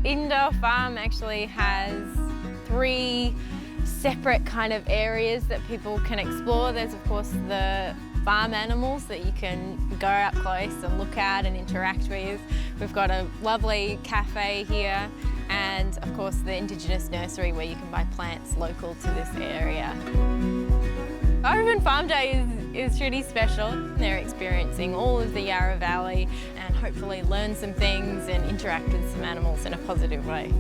Indoor Farm actually has 3 separate kind of areas that people can explore. There's of course the farm animals that you can go up close and look at and interact with. We've got a lovely cafe here and of course the Indigenous nursery where you can buy plants local to this area. Open Farm Day is really special. They're experiencing all of the Yarra Valley and hopefully learn some things and interact with some animals in a positive way.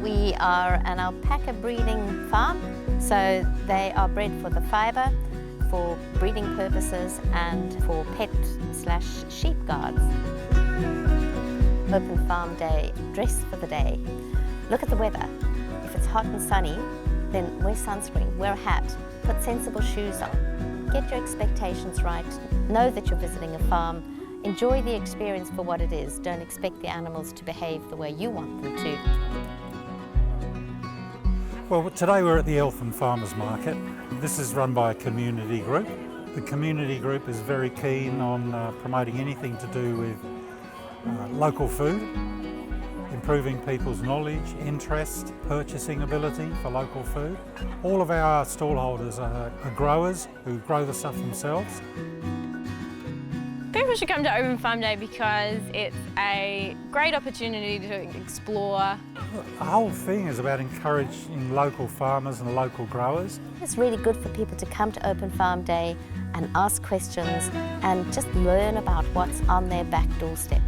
We are an alpaca breeding farm, so they are bred for the fibre, for breeding purposes and for pet/sheep guards. Open Farm Day, dress for the day. Look at the weather. If it's hot and sunny, then wear sunscreen, wear a hat, put sensible shoes on. Get your expectations right. Know that you're visiting a farm. Enjoy the experience for what it is. Don't expect the animals to behave the way you want them to. Well, today we're at the Eltham Farmers Market. This is run by a community group. The community group is very keen on promoting anything to do with local food, improving people's knowledge, interest, purchasing ability for local food. All of our stallholders are growers who grow the stuff themselves. People should come to Open Farm Day because it's a great opportunity to explore. The whole thing is about encouraging local farmers and local growers. It's really good for people to come to Open Farm Day and ask questions and just learn about what's on their back doorstep.